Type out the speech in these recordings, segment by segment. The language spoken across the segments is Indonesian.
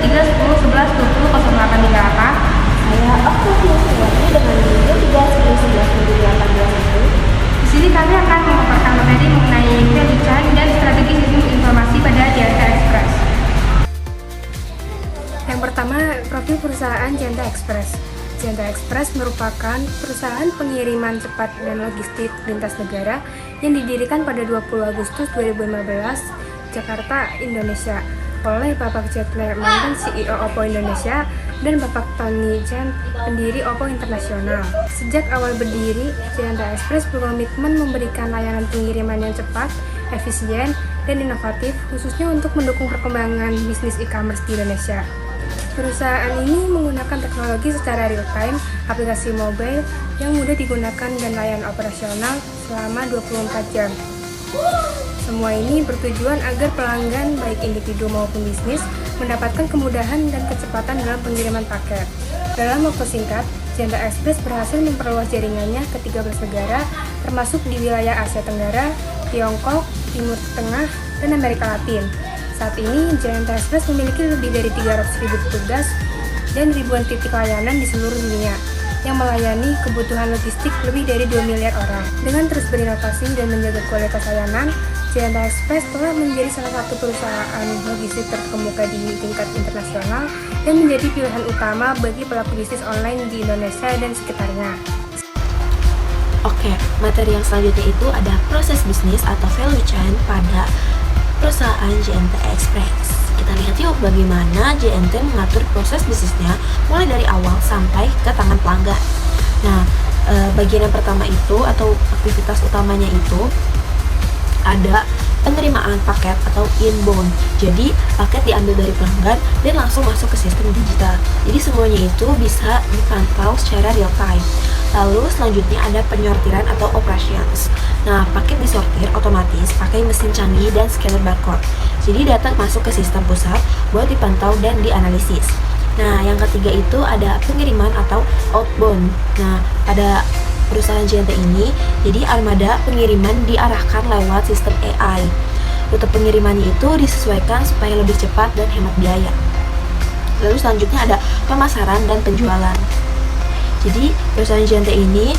3, 10, 11, 20, 08 hingga 8. Saya Octavia Suwati dengan NIM 3, 10, 11, 2018 itu. Di sini kami akan memaparkan materi mengenai value chain dan strategi sistem informasi pada JNT Express. Yang pertama, profil perusahaan JNT Express. JNT Express merupakan perusahaan pengiriman cepat dan logistik lintas negara yang didirikan pada 20 Agustus 2015, Jakarta, Indonesia, oleh Bapak Jetler mantan CEO Oppo Indonesia dan Bapak Tony Chen, pendiri Oppo Internasional. Sejak awal berdiri, JNT Express berkomitmen memberikan layanan pengiriman yang cepat, efisien, dan inovatif, khususnya untuk mendukung perkembangan bisnis e-commerce di Indonesia. Perusahaan ini menggunakan teknologi secara real-time, aplikasi mobile yang mudah digunakan dan layanan operasional selama 24 jam. Semua ini bertujuan agar pelanggan, baik individu maupun bisnis, mendapatkan kemudahan dan kecepatan dalam pengiriman paket. Dalam waktu singkat, JNT Express berhasil memperluas jaringannya ke 13 negara, termasuk di wilayah Asia Tenggara, Tiongkok, Timur Tengah, dan Amerika Latin. Saat ini, JNT Express memiliki lebih dari 300.000 petugas dan ribuan titik layanan di seluruh dunia yang melayani kebutuhan logistik lebih dari 2 miliar orang. Dengan terus berinovasi dan menjaga kualitas layanan, JNT Express telah menjadi salah satu perusahaan logistik terkemuka di tingkat internasional dan menjadi pilihan utama bagi pelaku bisnis online di Indonesia dan sekitarnya. Oke, materi yang selanjutnya itu ada proses bisnis atau value chain pada perusahaan JNT Express. Kita lihat yuk bagaimana JNT mengatur proses bisnisnya mulai dari awal sampai ke tangan pelanggan. Nah, bagian yang pertama itu atau aktivitas utamanya itu ada penerimaan paket atau inbound. Jadi paket diambil dari pelanggan dan langsung masuk ke sistem digital. Jadi semuanya itu bisa dipantau secara real time. Lalu selanjutnya ada penyortiran atau operations. Nah, paket disortir otomatis pakai mesin canggih dan scanner barcode. Jadi data masuk ke sistem pusat buat dipantau dan dianalisis. Nah, yang ketiga itu ada pengiriman atau outbound. Nah, pada perusahaan JNT ini, jadi armada pengiriman diarahkan lewat sistem AI. Rute pengirimannya itu disesuaikan supaya lebih cepat dan hemat biaya. Lalu selanjutnya ada pemasaran dan penjualan. Jadi perusahaan JNT ini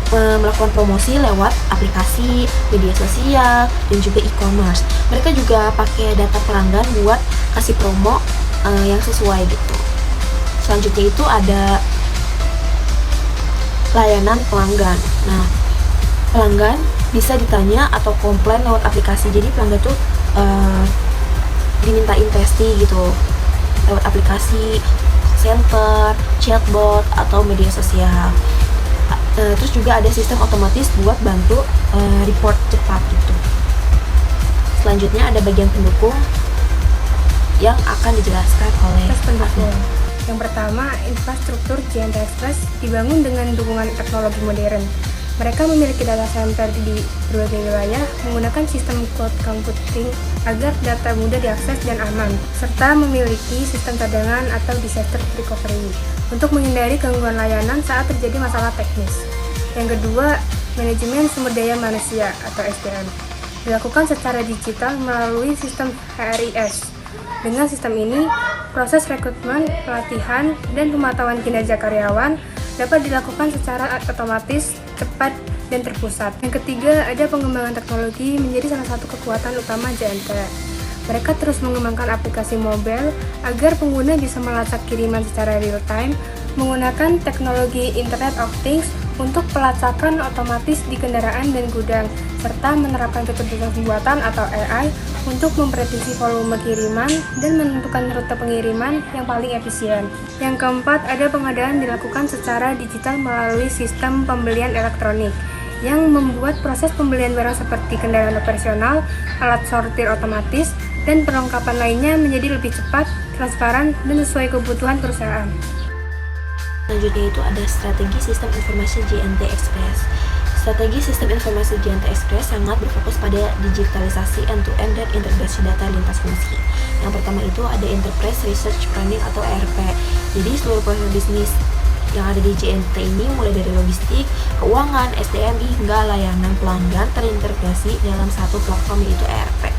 melakukan promosi lewat aplikasi, media sosial, dan juga e-commerce. Mereka juga pakai data pelanggan buat kasih promo yang sesuai gitu. Selanjutnya itu ada layanan pelanggan. Nah, pelanggan bisa ditanya atau komplain lewat aplikasi. Jadi pelanggan tuh dimintain testi gitu lewat aplikasi, center, chatbot, atau media sosial. Terus juga ada sistem otomatis buat bantu report cepat gitu. Selanjutnya ada bagian pendukung yang akan dijelaskan oleh pendukung. Yang pertama, infrastruktur JNT Express dibangun dengan dukungan teknologi modern. Mereka memiliki data center di berbagai wilayah menggunakan sistem cloud computing agar data mudah diakses dan aman, serta memiliki sistem cadangan atau disaster recovery untuk menghindari gangguan layanan saat terjadi masalah teknis. Yang kedua, manajemen sumber daya manusia atau SDM dilakukan secara digital melalui sistem HRIS. Dengan sistem ini, proses rekrutmen, pelatihan, dan pemantauan kinerja karyawan dapat dilakukan secara otomatis, cepat, dan terpusat. Yang ketiga, ada pengembangan teknologi menjadi salah satu kekuatan utama JNT. Mereka terus mengembangkan aplikasi mobile agar pengguna bisa melacak kiriman secara real time menggunakan teknologi Internet of Things untuk pelacakan otomatis di kendaraan dan gudang, serta menerapkan kecerdasan buatan atau AI untuk memprediksi volume kiriman dan menentukan rute pengiriman yang paling efisien. Yang keempat, ada pengadaan dilakukan secara digital melalui sistem pembelian elektronik yang membuat proses pembelian barang seperti kendaraan operasional, alat sortir otomatis, dan perlengkapan lainnya menjadi lebih cepat, transparan, dan sesuai kebutuhan perusahaan. Selanjutnya itu ada strategi sistem informasi JNT Express. Strategi sistem informasi JNT Express sangat berfokus pada digitalisasi end-to-end dan integrasi data lintas fungsi. Yang pertama itu ada Enterprise Research Planning atau ERP. Jadi seluruh proses bisnis yang ada di JNT ini mulai dari logistik, keuangan, SDM hingga layanan pelanggan terintegrasi dalam satu platform yaitu ERP.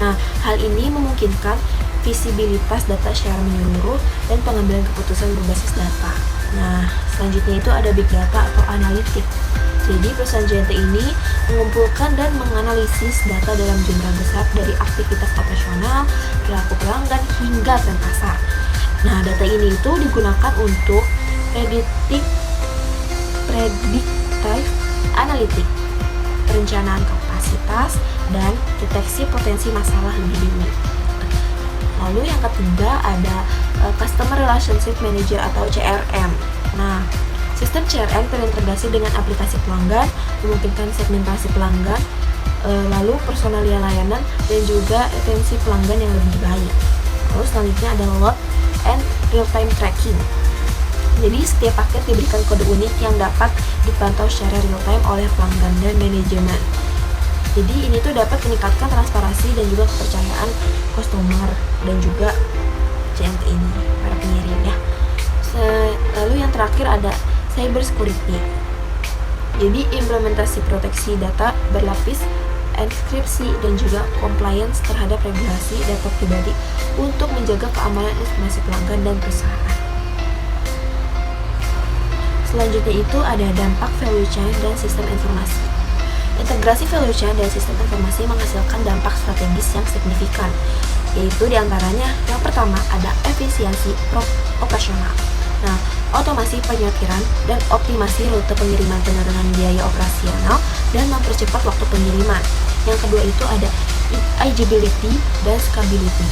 Nah, hal ini memungkinkan visibilitas data secara menyeluruh, dan pengambilan keputusan berbasis data. Nah, selanjutnya itu ada big data atau analitik. Jadi perusahaan JNT ini mengumpulkan dan menganalisis data dalam jumlah besar dari aktivitas operasional, perilaku pelanggan, hingga tren pasar. Nah, data ini itu digunakan untuk predictive analytic, perencanaan kapasitas, dan deteksi potensi masalah lebih dini. Lalu yang ketiga ada Customer Relationship Manager atau CRM. Nah, sistem CRM terintegrasi dengan aplikasi pelanggan, memungkinkan segmentasi pelanggan, lalu personalia layanan, dan juga retensi pelanggan yang lebih baik. Lalu selanjutnya ada load and real-time tracking. Jadi setiap paket diberikan kode unik yang dapat dipantau secara real-time oleh pelanggan dan manajemen. Jadi ini tuh dapat meningkatkan transparansi dan juga kepercayaan customer dan juga JNT ini, para pengirim ya. Lalu yang terakhir ada cyber security. Jadi implementasi proteksi data berlapis, enkripsi, dan juga compliance terhadap regulasi data pribadi untuk menjaga keamanan informasi pelanggan dan perusahaan. Selanjutnya itu ada dampak value chain dan sistem informasi. Integrasi value chain dan sistem informasi menghasilkan dampak strategis yang signifikan, yaitu diantaranya yang pertama ada efisiensi operasional. Nah, otomasi penyortiran dan optimasi rute pengiriman penurunan biaya operasional dan mempercepat waktu pengiriman. Yang kedua itu ada agility dan scalability,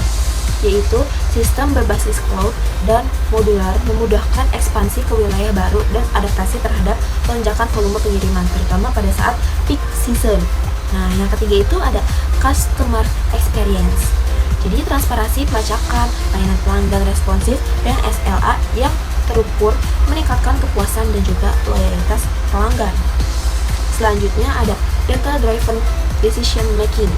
yaitu sistem berbasis cloud dan modular memudahkan ekspansi ke wilayah baru dan adaptasi terhadap lonjakan volume pengiriman, terutama pada saat peak season. Nah, yang ketiga itu ada customer experience. Jadi transparansi pelacakan, layanan pelanggan responsif, dan SLA yang terukur meningkatkan kepuasan dan juga loyalitas pelanggan. Selanjutnya ada data driven decision making.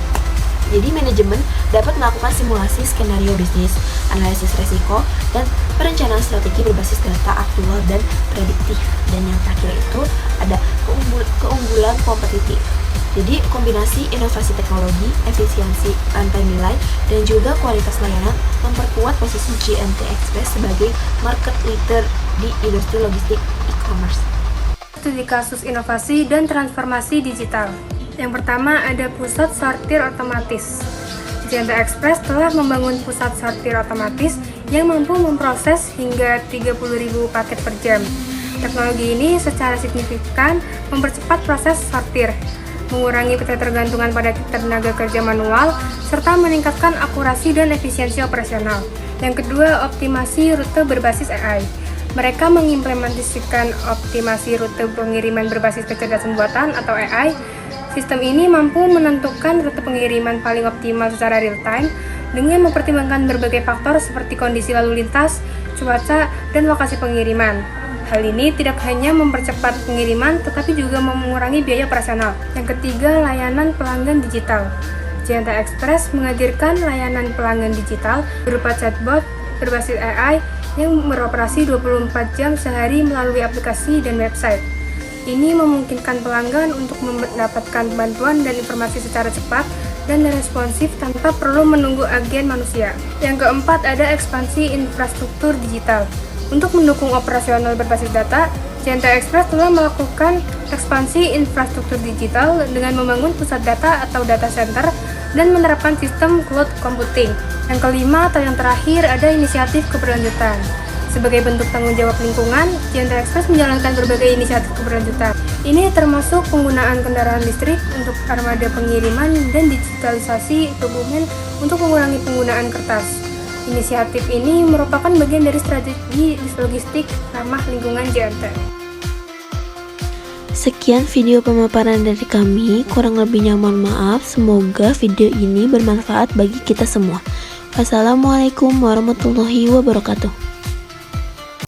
Jadi manajemen dapat melakukan simulasi skenario bisnis, analisis resiko, dan perencanaan strategi berbasis data aktual dan prediktif. Dan yang terakhir itu ada keunggulan kompetitif. Jadi kombinasi inovasi teknologi, efisiensi rantai nilai, dan juga kualitas layanan memperkuat posisi JNT Express sebagai market leader di industri logistik e-commerce. Studi kasus inovasi dan transformasi digital. Yang pertama ada pusat sortir otomatis. JNT Express telah membangun pusat sortir otomatis yang mampu memproses hingga 30.000 paket per jam. Teknologi ini secara signifikan mempercepat proses sortir, mengurangi ketergantungan pada tenaga kerja manual, serta meningkatkan akurasi dan efisiensi operasional. Yang kedua, optimasi rute berbasis AI. Mereka mengimplementasikan optimasi rute pengiriman berbasis kecerdasan buatan atau AI. Sistem ini mampu menentukan rute pengiriman paling optimal secara real-time dengan mempertimbangkan berbagai faktor seperti kondisi lalu lintas, cuaca, dan lokasi pengiriman. Hal ini tidak hanya mempercepat pengiriman, tetapi juga mengurangi biaya operasional. Yang ketiga, layanan pelanggan digital. JNT Express menghadirkan layanan pelanggan digital berupa chatbot berbasis AI yang beroperasi 24 jam sehari melalui aplikasi dan website. Ini memungkinkan pelanggan untuk mendapatkan bantuan dan informasi secara cepat dan responsif tanpa perlu menunggu agen manusia. Yang keempat, ada ekspansi infrastruktur digital. Untuk mendukung operasional berbasis data, JNT Express telah melakukan ekspansi infrastruktur digital dengan membangun pusat data atau data center dan menerapkan sistem cloud computing. Yang kelima atau yang terakhir ada inisiatif keberlanjutan. Sebagai bentuk tanggung jawab lingkungan, JNT Express menjalankan berbagai inisiatif keberlanjutan. Ini termasuk penggunaan kendaraan listrik untuk armada pengiriman dan digitalisasi dokumen untuk mengurangi penggunaan kertas. Inisiatif ini merupakan bagian dari strategi logistik ramah lingkungan JNT. Sekian video pemaparan dari kami, kurang lebihnya mohon maaf. Semoga video ini bermanfaat bagi kita semua. Wassalamualaikum warahmatullahi wabarakatuh.